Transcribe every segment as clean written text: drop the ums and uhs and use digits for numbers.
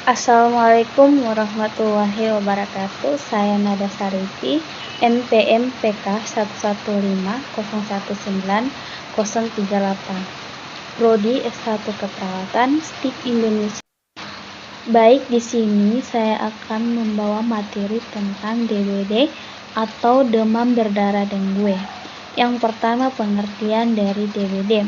Assalamualaikum warahmatullahi wabarakatuh. Saya Nada Sarifi, NPM PK 115019038, Prodi S1 Keperawatan, STIK Indonesia. Baik, di sini saya akan membawa materi tentang DBD atau demam berdarah dengue. Yang pertama, pengertian dari DBD.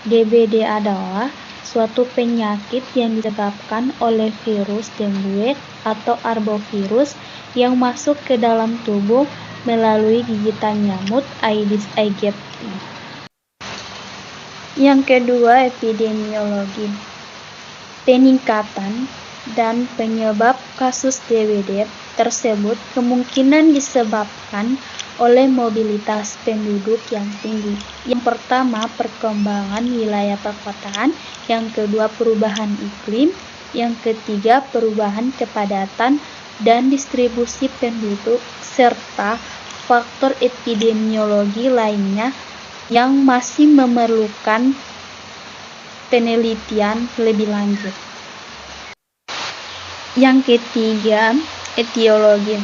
DBD adalah suatu penyakit yang disebabkan oleh virus dengue atau arbovirus yang masuk ke dalam tubuh melalui gigitan nyamuk Aedes aegypti. Yang kedua, epidemiologi. Peningkatan dan penyebab kasus DBD tersebut kemungkinan disebabkan oleh mobilitas penduduk yang tinggi. Yang pertama, perkembangan wilayah perkotaan. Yang kedua, perubahan iklim. Yang ketiga, perubahan kepadatan dan distribusi penduduk, serta faktor epidemiologi lainnya yang masih memerlukan penelitian lebih lanjut. Yang ketiga, etiologi.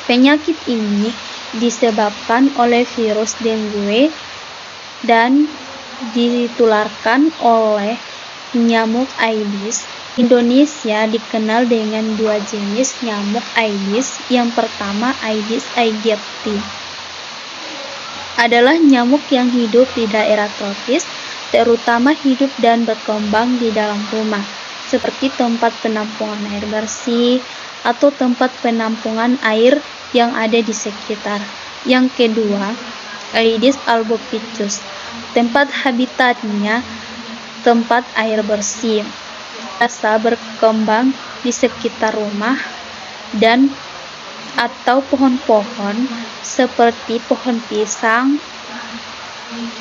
Penyakit ini disebabkan oleh virus dengue dan ditularkan oleh nyamuk Aedes. Indonesia dikenal dengan dua jenis nyamuk Aedes. Yang pertama, Aedes aegypti adalah nyamuk yang hidup di daerah tropis, terutama hidup dan berkembang di dalam rumah, seperti tempat penampungan air bersih atau tempat penampungan air yang ada di sekitar. Yang kedua, Aedes albopictus. Tempat habitatnya tempat air bersih, biasa berkembang di sekitar rumah dan atau pohon-pohon seperti pohon pisang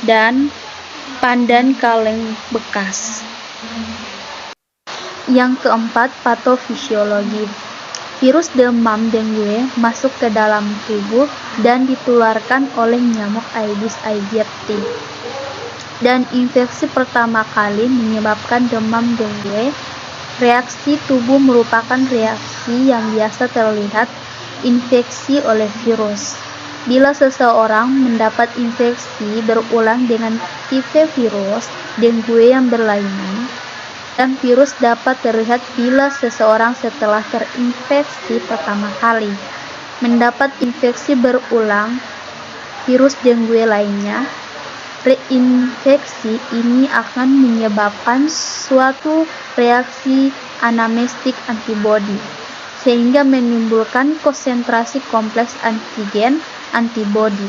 dan pandan kaleng bekas. Yang keempat, patofisiologi. Virus demam dengue masuk ke dalam tubuh dan ditularkan oleh nyamuk Aedes aegypti. Dan infeksi pertama kali menyebabkan demam dengue. Reaksi tubuh merupakan reaksi yang biasa terlihat infeksi oleh virus. Bila seseorang mendapat infeksi berulang dengan tipe virus dengue yang berlainan, dan virus dapat terlihat bila seseorang setelah terinfeksi pertama kali mendapat infeksi berulang virus dengue lainnya. Reinfeksi ini akan menyebabkan suatu reaksi anamnestik antibodi, sehingga menimbulkan konsentrasi kompleks antigen antibodi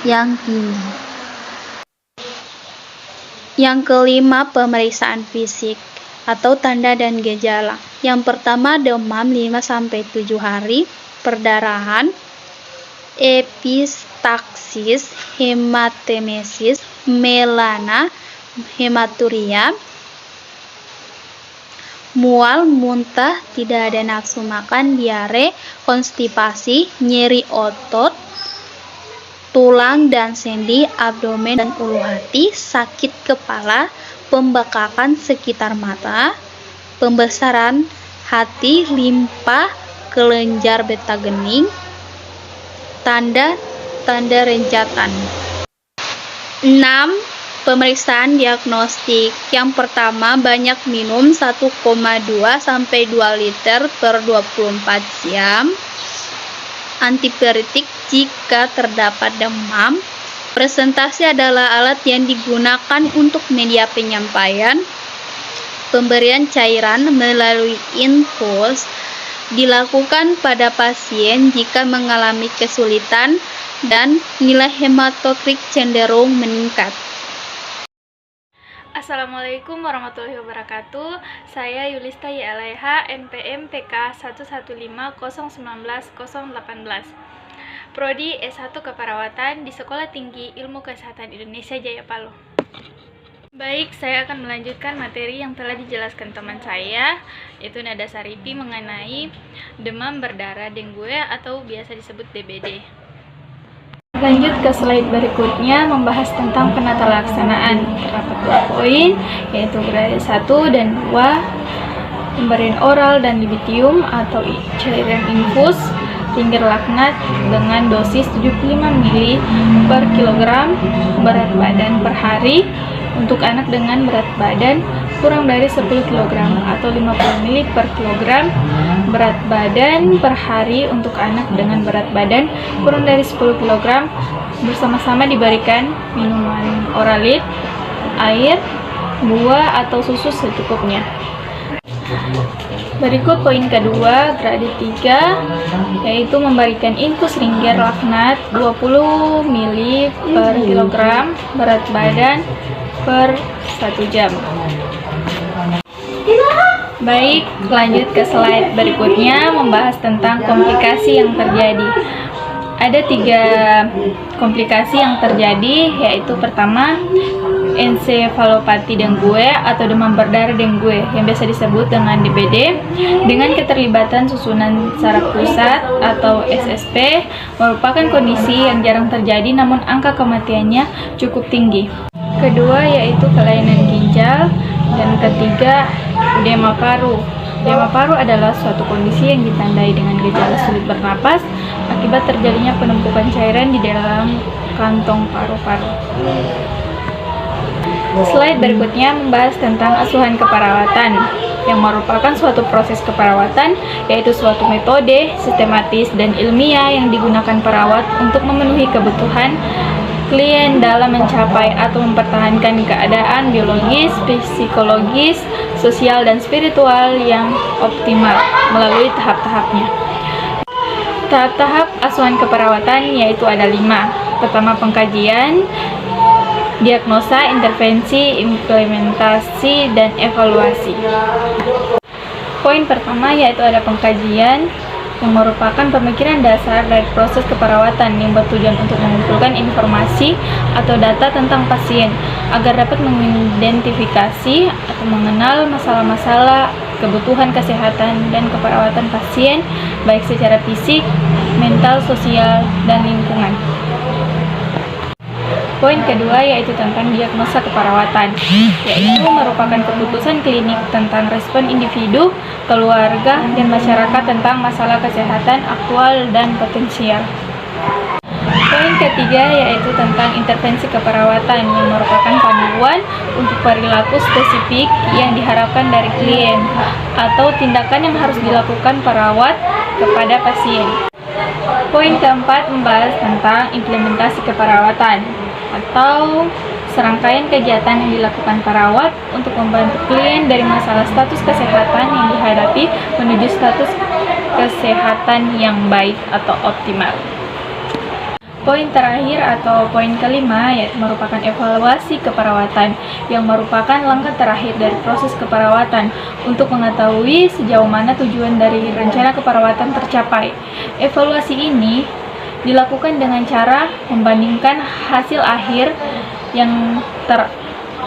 yang tinggi. Yang kelima, pemeriksaan fisik atau tanda dan gejala. Yang pertama, demam 5-7 hari, perdarahan, epistaksis, hematemesis, melana, hematuria, mual, muntah, tidak ada nafsu makan, diare, konstipasi, nyeri otot, tulang dan sendi, abdomen dan ulu hati, sakit kepala, pembekakan sekitar mata, pembesaran hati, limpa, kelenjar beta-gening, tanda-tanda renjatan. 6. Pemeriksaan diagnostik. Yang pertama, banyak minum 1,2 sampai 2 liter per 24 jam. Antipiretik jika terdapat demam. Presentasi adalah alat yang digunakan untuk media penyampaian. Pemberian cairan melalui infus dilakukan pada pasien jika mengalami kesulitan dan nilai hematokrit cenderung meningkat. Assalamualaikum warahmatullahi wabarakatuh. Saya Yulista YLH, NPM PK 115019018, Prodi S1 Keperawatan di Sekolah Tinggi Ilmu Kesehatan Indonesia Jaya Palu. Baik, saya akan melanjutkan materi yang telah dijelaskan teman saya, yaitu Nada Sarifi, mengenai demam berdarah dengue atau biasa disebut DBD. Lanjut ke slide berikutnya, membahas tentang penata laksanaan. Terdapat 2 poin, yaitu grade 1 dan 2 pemberian oral dan lipidium atau cairan infus, pinggir laknat dengan dosis 75 ml per kilogram berat badan per hari untuk anak dengan berat badan kurang dari 10 kg atau 50 ml per kilogram berat badan per hari untuk anak dengan berat badan kurang dari 10 kg bersama-sama diberikan minuman oralit, air, buah atau susu secukupnya. Berikut poin kedua, grade 3, yaitu memberikan infus ringger laknat 20 ml per kilogram berat badan per 1 jam. Baik, lanjut ke slide berikutnya, membahas tentang komplikasi yang terjadi. Ada 3 komplikasi yang terjadi, yaitu pertama, ensefalopati dengue atau demam berdarah dengue yang biasa disebut dengan DBD dengan keterlibatan susunan saraf pusat atau SSP merupakan kondisi yang jarang terjadi namun angka kematiannya cukup tinggi. Kedua yaitu kelainan ginjal, dan ketiga edema paru. Edema paru adalah suatu kondisi yang ditandai dengan gejala sulit bernapas akibat terjadinya penumpukan cairan di dalam kantong paru-paru. Slide berikutnya membahas tentang asuhan keperawatan yang merupakan suatu proses keperawatan, yaitu suatu metode sistematis dan ilmiah yang digunakan perawat untuk memenuhi kebutuhan klien dalam mencapai atau mempertahankan keadaan biologis, psikologis, sosial, dan spiritual yang optimal melalui tahap-tahapnya. Tahap-tahap asuhan keperawatan yaitu ada 5. Pertama, pengkajian, diagnosa, intervensi, implementasi, dan evaluasi. Poin pertama yaitu ada pengkajian yang merupakan pemikiran dasar dari proses keperawatan yang bertujuan untuk mengumpulkan informasi atau data tentang pasien agar dapat mengidentifikasi atau mengenal masalah-masalah kebutuhan kesehatan dan keperawatan pasien baik secara fisik, mental, sosial, dan lingkungan. Poin kedua yaitu tentang diagnosa keperawatan, yaitu merupakan keputusan klinik tentang respon individu, keluarga, dan masyarakat tentang masalah kesehatan aktual dan potensial. Poin ketiga yaitu tentang intervensi keperawatan yang merupakan panduan untuk perilaku spesifik yang diharapkan dari klien atau tindakan yang harus dilakukan perawat kepada pasien. Poin keempat membahas tentang implementasi keperawatan atau serangkaian kegiatan yang dilakukan perawat untuk membantu klien dari masalah status kesehatan yang dihadapi menuju status kesehatan yang baik atau optimal. Poin terakhir atau poin kelima yaitu merupakan evaluasi keperawatan yang merupakan langkah terakhir dari proses keperawatan untuk mengetahui sejauh mana tujuan dari rencana keperawatan tercapai. Evaluasi ini dilakukan dengan cara membandingkan hasil akhir yang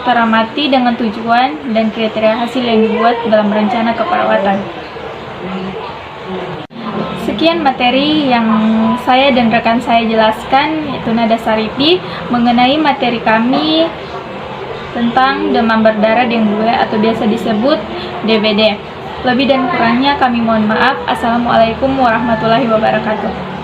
teramati dengan tujuan dan kriteria hasil yang dibuat dalam rencana keperawatan. Sekian materi yang saya dan rekan saya jelaskan, yaitu Nada Saripi, mengenai materi kami tentang demam berdarah dengue atau biasa disebut DBD. Lebih dan kurangnya kami mohon maaf. Assalamualaikum warahmatullahi wabarakatuh.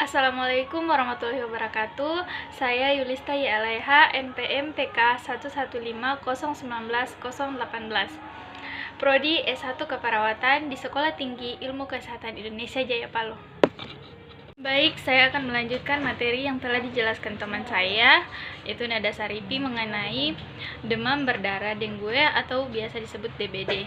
Assalamualaikum warahmatullahi wabarakatuh. Saya Yulista Yaleha, NPM PK 115019018. Prodi S1 Keperawatan di Sekolah Tinggi Ilmu Kesehatan Indonesia Jaya Palo. Baik, saya akan melanjutkan materi yang telah dijelaskan teman saya, yaitu Nada Saripi mengenai demam berdarah dengue atau biasa disebut DBD.